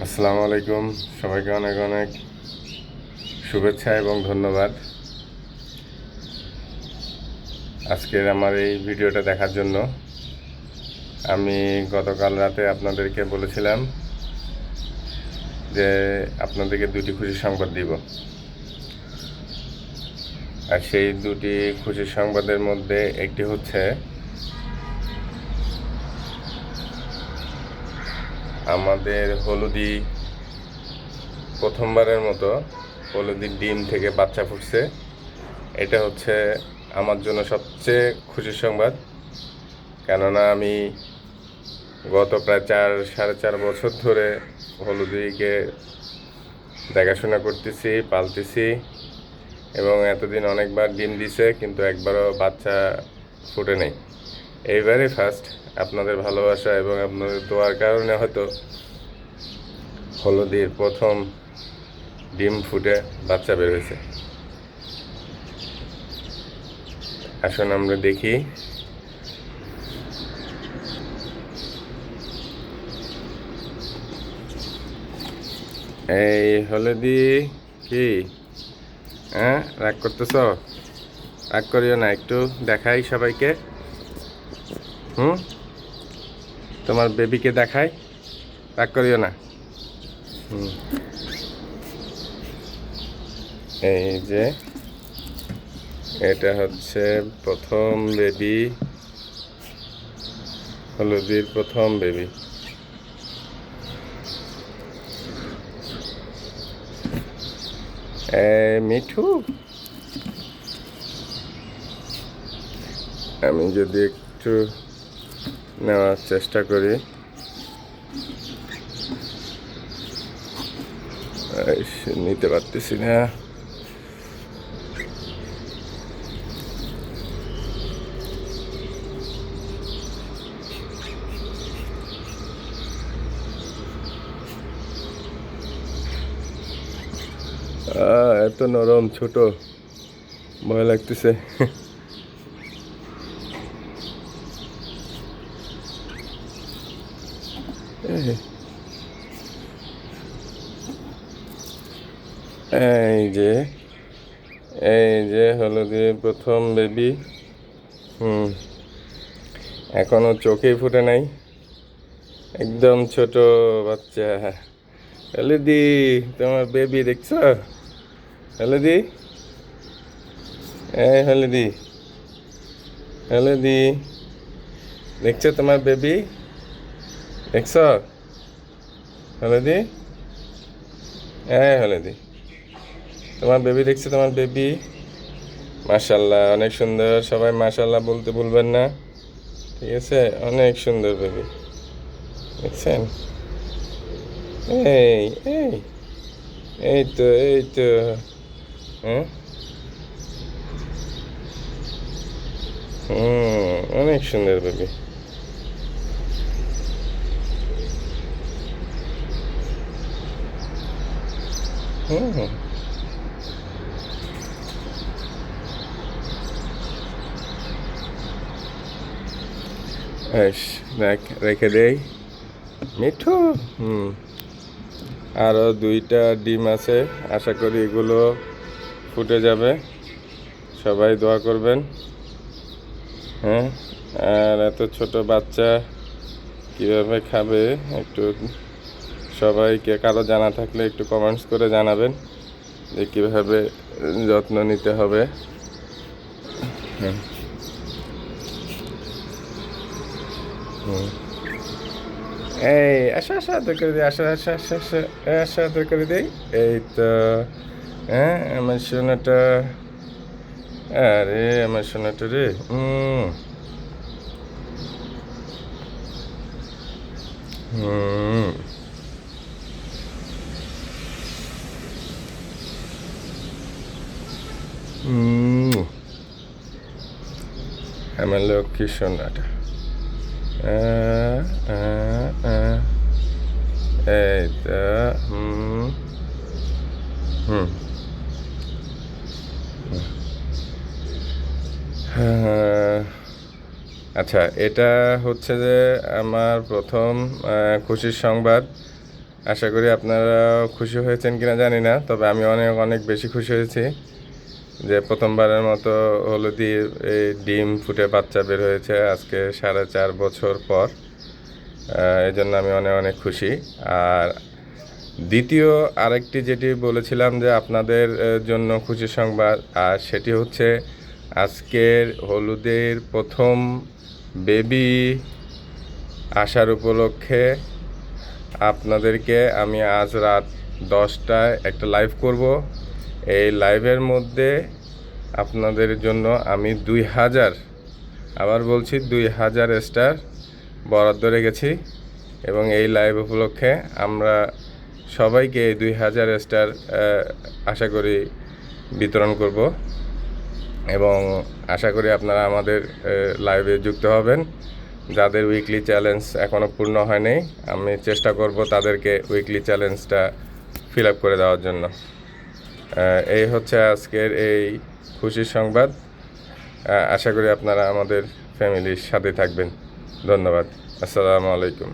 আসসালামু আলাইকুম, সবাইকে অনেক অনেক শুভেচ্ছা এবং ধন্যবাদ আজকের আমার এই ভিডিওটা দেখার জন্য। আমি গতকাল রাতে আপনাদেরকে বলেছিলাম যে আপনাদেরকে দুটি খুশির সংবাদ দিব, আর সেই দুটি খুশির সংবাদের মধ্যে একটি হচ্ছে আমাদের হলুদি প্রথমবারের মতো হলুদির ডিম থেকে বাচ্চা ফুটছে। এটা হচ্ছে আমার জন্য সবচেয়ে খুশির সংবাদ, কেননা আমি গত প্রায় 4.5 বছর ধরে হলুদিকে দেখাশোনা করতেছি, পালতেছি, এবং এতদিন অনেকবার ডিম দিছে, কিন্তু একবারও বাচ্চা ফুটে নেই। এইবারই ফার্স্ট আপনাদের ভালোবাসা এবং আপনাদের দোয়ার কারণে হয়তো হলুদির প্রথম ডিম ফুটে বাচ্চা বের হয়েছে। আসুন আমরা দেখি। এই হলুদি কি রাগ করতেছ? রাগ করিও না, একটু দেখাই সবাইকে। তোমার বেবিকে দেখাই, রাগ করিও না। এই যে এটা হচ্ছে প্রথম বেবি, হলুদির প্রথম বেবি। মিঠু, আমি যদি একটু নেওয়ার চেষ্টা করি, নিতে পারতেছি না। এত নরম, ছোট, ভয় লাগতেছে। এই যে হলুদের প্রথম বেবি। এখনো চোখেই ফুটে নাই, একদম ছোট বাচ্চা। হলুদি, তোমার বেবি দেখছো? হলুদি, এই হলুদি, হলুদি দেখছো তোমার বেবি? দেখছ হলুদি? হলুদি, তোমার বেবি দেখছো? তোমার বেবি মাশাআল্লাহ, অনেক সুন্দর। সবাই মাশাআল্লাহ বলতে ভুলবেন না, ঠিক আছে? অনেক সুন্দর বেবি, দেখছেন? এই এই এই তো, এই তো। অনেক সুন্দর বেবি। দেখ, রেখে দেই মিঠু। আরও 2টা ডিম আছে, আশা করি এগুলো ফুটে যাবে। সবাই দোয়া করবেন। আর এত ছোট বাচ্চা কিভাবে খাবে, একটু সবাইকে কারো জানা থাকলে একটু কমেন্টস করে জানাবেন যে কীভাবে যত্ন নিতে হবে। এই আসা আসা আদর করে দিই, আসা আসা আসা আসা আসা আদর করে দিই। এই তো, আমার সোনাটা, আরে আমার সোনাটা রে। আমার লক্ষ্মী সোনাটা। এই তো। আচ্ছা, এটা হচ্ছে যে আমার প্রথম খুশির সংবাদ। আশা করি আপনারা খুশি হয়েছেন কিনা জানি না, তবে আমি অনেক অনেক বেশি খুশি হয়েছি যে প্রথমবারের মতো হলুদির এই ডিম ফুটে বাচ্চা বের হয়েছে আজকে 4.5 বছর পর। এই জন্য আমি অনেক অনেক খুশি। আর দ্বিতীয় আরেকটি যেটি বলেছিলাম যে আপনাদের জন্য খুশির সংবাদ, আর সেটি হচ্ছে আজকের হলুদের প্রথম বেবি আসার উপলক্ষে আপনাদেরকে আমি আজ রাত 10টায় একটা লাইভ করব। এই লাইভের মধ্যে আপনাদের জন্য আমি 2000, আবার বলছি 2000 স্টার বরাদ্দ রেখেছি এবং এই লাইভ উপলক্ষে আমরা সবাইকে এই 2000 স্টার আশা করি বিতরণ করব এবং আশা করি আপনারা আমাদের লাইভে যুক্ত হবেন। যাদের উইকলি চ্যালেঞ্জ এখনও পূর্ণ হয়নি, আমি চেষ্টা করব তাদেরকে উইকলি চ্যালেঞ্জটা ফিল আপ করে দেওয়ার জন্য। এই হচ্ছে আজকের এই খুশির সংবাদ। আশা করি আপনারা আমাদের ফ্যামিলির সাথে থাকবেন। ধন্যবাদ। আসসালামু আলাইকুম।